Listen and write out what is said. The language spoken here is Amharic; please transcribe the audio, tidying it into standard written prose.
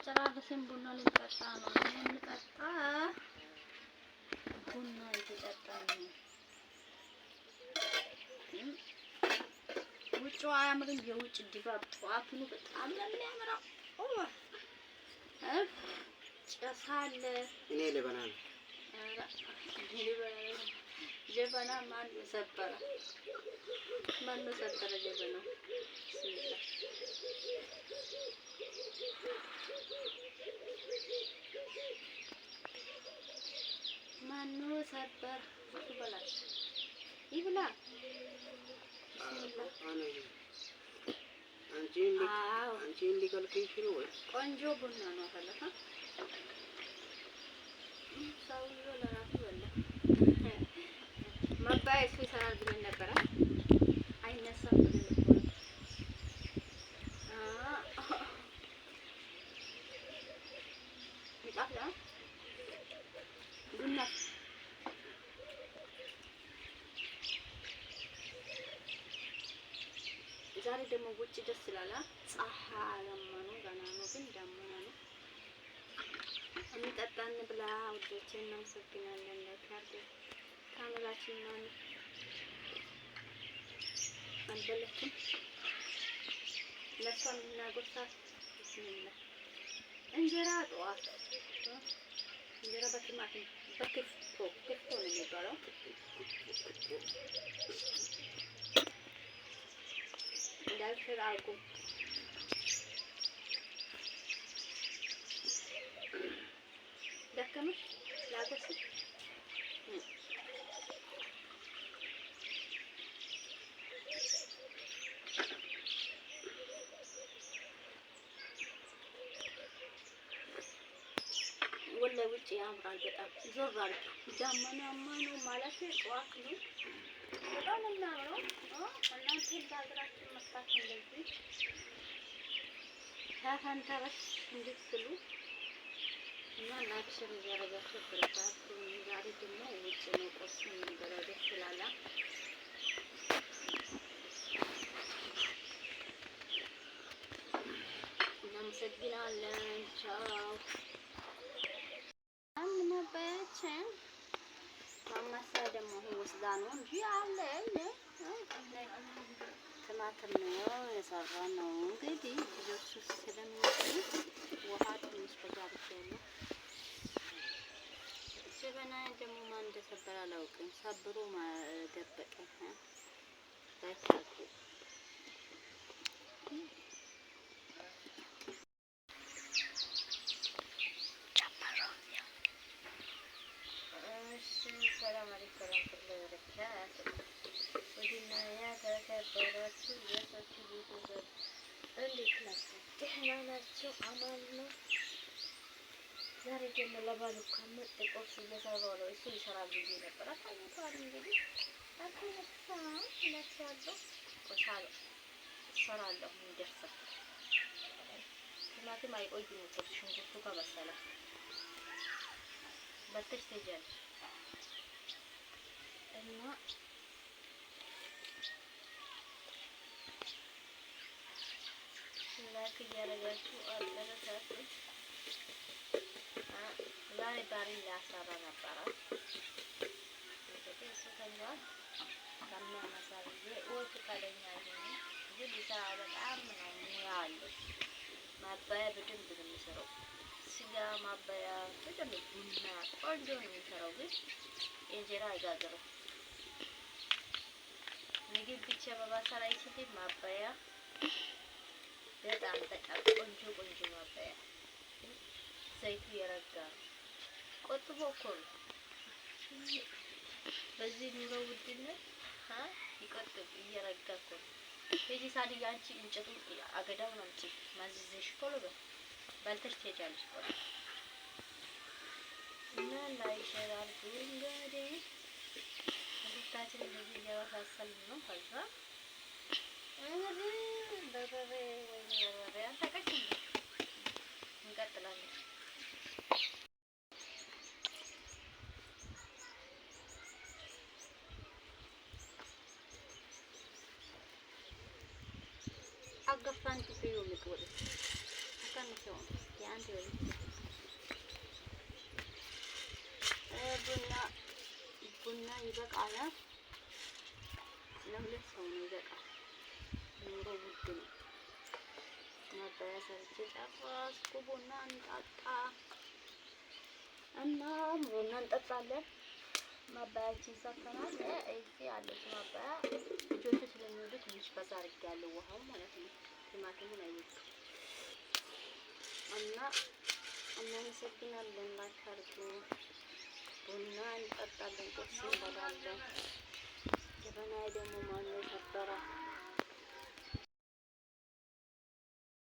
ጨራርስን ቡና ልንጠጣ ነው። ልንጠጣ ቡና እየጠጣ ነው። ውጭው አያምርም? የውጭ ድባብ ጠዋቱ በጣም ነው የሚያምረው። ጭስ አለ። እኔ ልበላ ነው። ጀበና ማን ሰበረ? ማን ሰበረ ጀበና? ማን ሰበረ? ይበላል ይብላ። አንቺ እንዲከልክሽ ነው ወይ? ቆንጆ ቡና ነው ፈለካ ሰውዬው ለራሱ በላ። መባያ እሱ ይሰራል ብለን ነበረ። አይነሳም ብለን ነበረ። ይጣፍጣል ቡና። ዛሬ ደግሞ ውጭ ደስ ይላል። ፀሐያማ ነው፣ ገና ነው ግን ደመና ነው። እንጠጣን ብላ ውዶቼ፣ እናመሰግናለን። ለካርድ ካሜራችን ማን አንበለችም ለሷን እናጎርሳት። ቢስሚላህ እንጀራ ጠዋት እንጀራ በቲማቲም በክትፎ ነው የሚባለው። እንዳልሽር አልኩ ደከመሽ ላጎርስ ወላሂ ውጭ ያምራል በጣም ዞራል። ዳመናማ ነው ማለት ጠዋት ነው። በጣም የሚያምረው እናንተ በሀገራችን መስራት እንደዚህ ታፈንተረሽ እንድትሉ እና ላክሽር እያደረጋችሁ ብረታቱ። ዛሬ ደግሞ ውጭ ነው ቁርስ የምንበላው። ደስ ይላል። እናመሰግናለን። ቻው መባያችን ማማሰያ ደግሞ ወስዳ ነው እንጂ አለ ቲማቲም ነው የሰራ ነው። እንግዲህ ልጆቹ ስለሚወዱ ውሃ ትንሽ በዛብቻለሁ። ጀበና ደግሞ ማን እንደሰበረ አላውቅም። ሰብሮ ደበቀ ባይታቁ ሰላም አለይኩም ወራህመቱላሂ ወበረካቱ። ወዲና ያተከበራችሁ የሰፊ ቤተሰብ እንዴት ናችሁ? ደህና ናችሁ? አማን ነው። ዛሬ ደግሞ ለባሉ ካመጥ ቁርስ እየሰራሁ ነው። እሱ ይሰራል ብዬ ነበር። አታውቁታል እንግዲህ ነፍሳለሁ ቆሻለ እሰራለሁ። ይደርሳል። ቲማቲም አይቆይም እኮ ሽንኩርቱ ከበሰለ በተሽ ትሄጃለሽ እና ላይክ እያደረጋችሁ አበረታቱኝ። ዛሬ ባሪ ላሰራ ነበረ። እንግዲህ እሱ ተኛል ከሚያመሳብዬ ወይ ፈቃደኛ አይሆንም። ግን ሊሰራ በጣም ነው የሚያለው። ማባያ በደንብ ነው የሚሰራው። ስጋ ማባያ በደንብ ቡና ቆንጆ ነው የሚሰራው። ግን እንጀራ አይጋገርም። ምግብ ብቻ በማሰራ አይችልም። ማባያ በጣም ቆንጆ ማባያ ዘይቱ የረጋ ቆጥቦ እኮ ነው። በዚህ ኑሮ ውድነት ይቆጥብ እየረጋ እኮ ነው። በዚህ ሳዲያ አንቺ እንጨቱ አገዳው ነው እንጂ ማዝዘሽ ኮሎ ባልተሽ ትሄጃለሽ እኮ እና ላይ ሸራል እንግዲህ ሁለታችን እንደዚህ እያወሳሰልን ነው። ከዛ እንግዲህ በበሬ አንተቀጭ እንቀጥላለን። አገፋን ትይዩ ምትወል አካን ነው አንድ ቡና ይበቃናል። ለሁለት ሰው ነው ይበቃል። ኑሮ ውድ ነው። ማባያ ሰርቼ ጨረስኩ። ቡና እንጠጣ እና ቡና እንጠጣለን። ማባያችን ሰርተናል። እዚህ ያለች ማባያ ልጆቹ ስለሚወዱ ትንሽ በዛ አድርጌያለሁ፣ ውሃው ማለት ነው። ቲማቲሙን አይወዱም እና እናመሰግናለን። ላይክ አድርጉ። ቡና እንጠጣለን፣ ቁርስ እንበላለን። ጀበናዬ ደግሞ ማነው የሰበረው?